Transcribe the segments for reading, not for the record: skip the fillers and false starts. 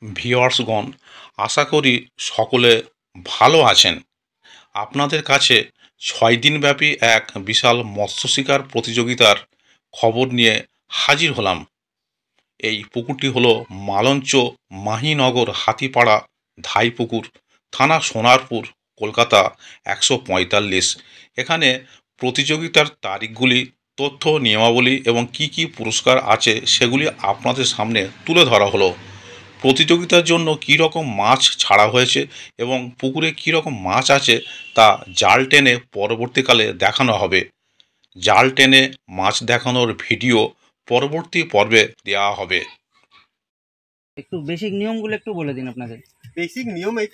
ভিউয়ার্সগণ, আশা করি সকলে ভালো আছেন। আপনাদের কাছে ৬ দিনব্যাপী এক বিশাল মৎস্য শিকার প্রতিযোগিতার খবর নিয়ে হাজির হলাম। এই পুকুরটি হলো মালঞ্চ মাহিনগর হাতিপাড়া ধাইপুকুর, থানা সোনারপুর, কলকাতা ১৪৫। এখানে প্রতিযোগিতার তারিখগুলি, তথ্য, নিয়মাবলী এবং কি কি পুরস্কার আছে সেগুলি আপনাদের সামনে তুলে ধরা হলো। প্রতিযোগিতার জন্য কী রকম মাছ ছাড়া হয়েছে এবং পুকুরে কী রকম মাছ আছে তা জাল টেনে পরবর্তীকালে দেখানো হবে। জাল টেনে মাছ দেখানোর ভিডিও পরবর্তী পর্বে দেওয়া হবে। একটু বেসিক নিয়মগুলো একটু বলে দিন আপনাদের। বেসিক নিয়ম, এই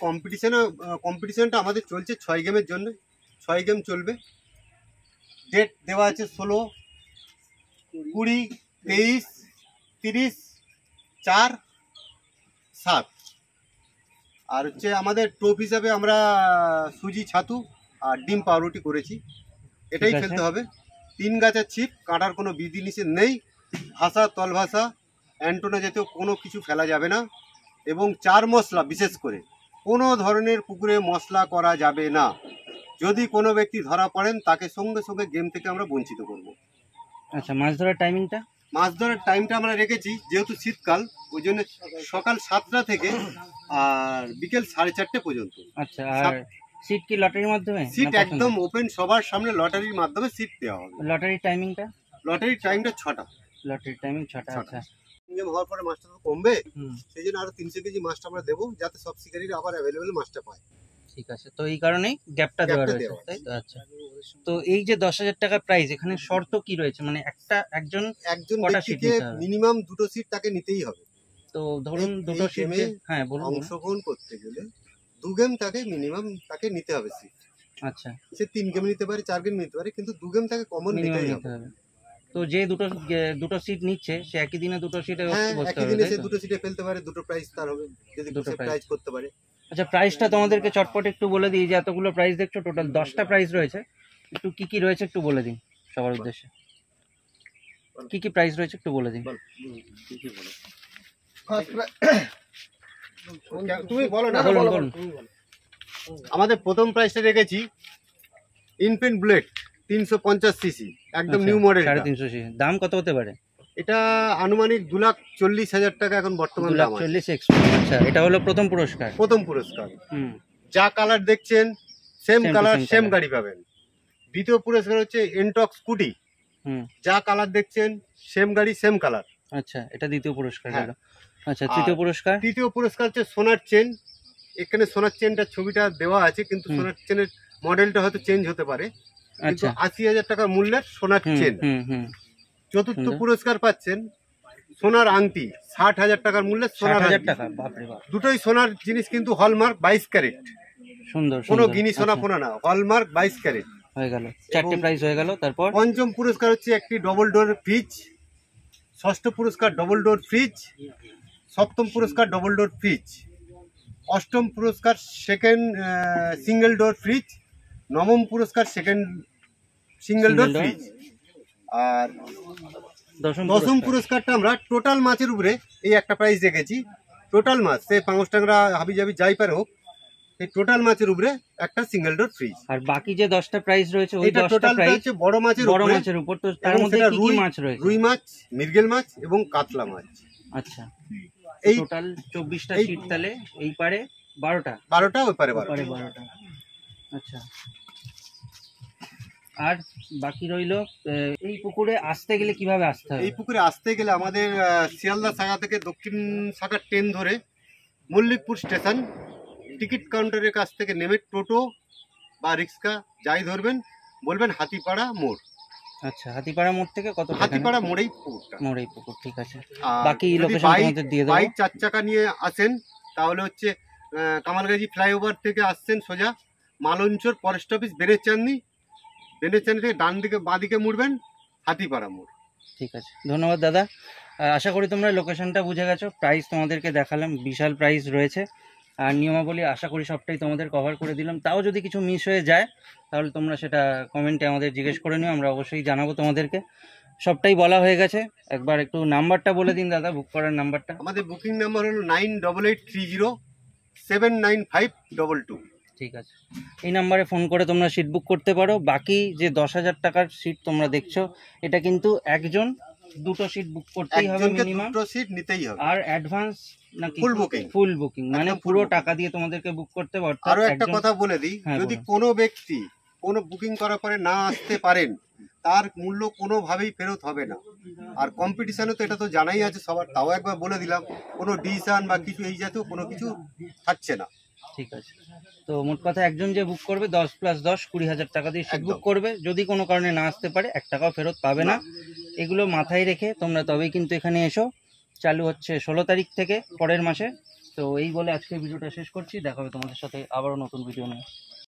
কম্পিটিশনটা আমাদের চলছে 6 গেমের জন্য। 6 গেম চলবে। ডেট দেওয়া আছে 16, 20, 23, 30, 4, 7। আর হচ্ছে আমাদের টোপ হিসাবে আমরা সুজি, ছাতু আর ডিম পাউরুটি করেছি। এটাই খেলতে হবে। 3 গাছের ছিপ, কাটার কোনো বিধিনিষেধ নেই। ভাষা, তল ভাষা, অ্যান্টোনা জাতীয় কোনো কিছু ফেলা যাবে না। এবং 4 মশলা, বিশেষ করে কোনো ধরনের পুকুরে মশলা করা যাবে না। যদি কোনো ব্যক্তি ধরা পড়েন তাকে সঙ্গে সঙ্গে গেম থেকে আমরা বঞ্চিত করব। আচ্ছা, মাছ ধরার টাইমিংটা? মাছ ধরার টাইমটা আমরা রেখেছি, যেহেতু শীতকাল, ওই জন্য সকাল 7টা থেকে আর বিকেল 4:30 পর্যন্ত। আচ্ছা, আর সিট কি লটারির মাধ্যমে? সিট একদম ওপেন, সবার সামনে লটারির মাধ্যমে সিট দেওয়া হবে। লটারির টাইমিংটা? লটারির টাইমটা 6টা। লটারির টাইমিং 6টা। আচ্ছা, গেম হওয়ার পরে মাছটা তো কমবে, সেই জন্য আরো 300 কেজি মাছটা আমরা দেবো, যাতে সব শিকারীরা আবার অ্যাভেলেবেল মাছটা পায়। ঠিক আছে, তো এই কারণেই গ্যাপটা দেওয়া রয়েছে, তাই তো? আচ্ছা, তো এই যে 10,000 টাকা প্রাইজ, এখানে শর্ত কি রয়েছে? মানে একজন ব্যক্তিকে মিনিমাম 2টো সিট তাকে নিতেই হবে। তো ধরুন 2টো সিট, হ্যাঁ বলুন। অংশগ্রহণ করতে গেলে 2 গেম তাকে মিনিমাম নিতে হবে সিট। আচ্ছা, সে 3 গেম নিতে পারে, 4 গেম নিতে পারে, কিন্তু 2 গেম তাকে কমন নিতেই হবে। তো যে দুটো সিট নিচ্ছে, সে একই দিনে দুটো সিটে বসতে হবে? একই দিনে সে 2টো সিটে ফেলতে পারে, 2টো প্রাইজ তার হবে, যদি দুটো প্রাইজ করতে পারে। আচ্ছা, প্রাইসটা তোমাদেরকে চটপট একটু বলে দিই। যে এতগুলো প্রাইস দেখছো, টোটাল 10টা প্রাইস রয়েছে। একটু কি কি রয়েছে একটু বলে দিন সবার উদ্দেশ্যে। কি কি প্রাইস রয়েছে একটু বলে দিন। তুমি বলো না। বলুন। আমাদের প্রথম প্রাইসটা রেখেছি ইনফিনিট ব্লেড 350 সিসি, একদম নিউ মডেল। 350 সিসি। দাম কত হতে পারে? এটা আনুমানিক 2,40,000 টাকা এখন বর্তমান দাম। 2,40,000। আচ্ছা, এটা হলো প্রথম পুরস্কার। যা কালার দেখছেন সেম কালার, সেম গাড়ি পাবেন। দ্বিতীয় পুরস্কার হচ্ছে এনটক স্কুটি, যা কালার দেখছেন সেম গাড়ি, সেম কালার। আচ্ছা, এটা দ্বিতীয় পুরস্কার গেল। আচ্ছা, তৃতীয় পুরস্কার হচ্ছে সোনার চেন। এখানে সোনার চেনটার ছবিটা দেওয়া আছে, কিন্তু সোনার চেনের মডেলটা হয়তো চেঞ্জ হতে পারে। আচ্ছা, 80,000 টাকা মূল্যের সোনার চেন। চতুর্থ পুরস্কার পাচ্ছেন সোনার আংটি, 60,000 টাকার মূল্যের সোনার আংটি। দুটোই সোনার জিনিস, কিন্তু হলমার্ক 22 ক্যারেট। সুন্দর, কোনো গিনি সোনা ফোনা না, হলমার্ক 22 ক্যারেট হয়ে গেল। 4টে প্রাইজ হয়ে গেল। তারপর পঞ্চম পুরস্কার হচ্ছে একটি ডবল ডোর ফ্রিজ। ষষ্ঠ পুরস্কার ডবল ডোর ফ্রিজ। সপ্তম পুরস্কার ডবল ডোর ফ্রিজ। অষ্টম পুরস্কার সেকেন্ড সিঙ্গেল ডোর ফ্রিজ। নবম পুরস্কার সেকেন্ড সিঙ্গেল ডোর ফ্রিজ। আর দশম পুরস্কারটা আমরা টোটাল মাছের উপরে এই একটা প্রাইজ রেখেছি। টোটাল মাছ, সে পাঙস টাংরা, হাবিজাবি যাই পারে হোক, এই টোটাল মাছের উপরে একটা সিঙ্গেল ডোর ফ্রিজ। আর বাকি যে 10টা প্রাইজ রয়েছে, ওই 10টা প্রাইজ হচ্ছে বড় মাছের উপর। তো তার মধ্যে কি কি মাছ রয়েছে? রুই মাছ, মৃগেল মাছ এবং কাতলা মাছ। আচ্ছা, এই টোটাল 24টা সিট, তাহলে এই পারে 12টা, ওই পারে 12টা। আচ্ছা, আর বাকি রইল এই পুকুরে আসতে গেলে কিভাবে আসতে হবে? এই পুকুরে আসতে গেলে আমাদের শিয়ালদা শাখা থেকে দক্ষিণ শাখার ট্রেন ধরে মল্লিকপুর স্টেশন টিকিট কাউন্টারের কাছ থেকে নেমে টোটো বা রিক্সা যাই ধরবেন, বলবেন হাতিপাড়া মোড়। আচ্ছা, হাতিপাড়া মোড় থেকে কত? হাতিপাড়া মোড়েই পুকুর। ঠিক আছে। বাকি লোকেশন তোমাদের দিয়ে দেব। বাইক 4 চাকা নিয়ে আসেন তাহলে হচ্ছে কামালগাজী ফ্লাইওভার থেকে আসছেন সোজা মালঞ্চর ফরেস্ট অফিস, বেনেচান্দি থেকে ডান দিকে বাঁ দিকে মুড়বেন, হাতিপাড়া মোড়। ঠিক আছে, ধন্যবাদ দাদা। আশা করি তোমরা লোকেশনটা বুঝে গেছো। প্রাইস তোমাদেরকে দেখালাম, বিশাল প্রাইস রয়েছে। আর নিয়মাবলী আশা করি সবটাই তোমাদের কভার করে দিলাম। তাও যদি কিছু মিস হয়ে যায় তাহলে তোমরা সেটা কমেন্টে আমাদের জিজ্ঞেস করে নিও, আমরা অবশ্যই জানাবো তোমাদেরকে। সবটাই বলা হয়ে গেছে। একবার একটু নাম্বারটা বলে দিন দাদা, বুক করার নাম্বারটা। আমাদের বুকিং নাম্বার হলো 9883079522। ঠিক আছে, এই নাম্বারে ফোন করে তোমরা সিট বুক করতে পারো। বাকি যে 10,000 টাকার সিট তোমরা দেখছো, এটা কিন্তু একজন দুটো সিট বুক করতেই হবে একজনকে মিনিমাম, দুটো সিট নিতেই হবে। আর অ্যাডভান্স নাকি ফুল বুকিং। ফুল বুকিং মানে একদম full পুরো booking। টাকা দিয়ে তোমাদেরকে বুক করতে হবে। অর্থাৎ আরো একটা একজন- কথা বলে দিই, হ্যাঁ, যদি বলুন। কোনো ব্যক্তি কোনো বুকিং করার পরে না আসতে পারেন, তার মূল্য কোনোভাবেই ফেরত হবে না। আর কম্পিটিশনে তো এটা তো জানাই আছে সবার, তাও একবার বলে দিলাম, কোনো ডিসিশন বা কিছু এই জাতীয় কোনো কিছু থাকছে না। ঠিক আছে, তো মোট কথা একজন যে বুক করবে 10 + 10 20,000 টাকা দিয়ে সিট বুক একদম। করবে। যদি কোনো কারণে না আসতে পারে 1 টাকাও ফেরত পাবে না। এগুলো মাথায় রেখে তোমরা তবেই কিন্তু এখানে এসো। চালু হচ্ছে 16 তারিখ থেকে, পরের মাসে। তো এই বলে আজকের ভিডিওটা শেষ করছি। দেখা হবে তোমাদের সাথে আবারও নতুন ভিডিও নিয়ে।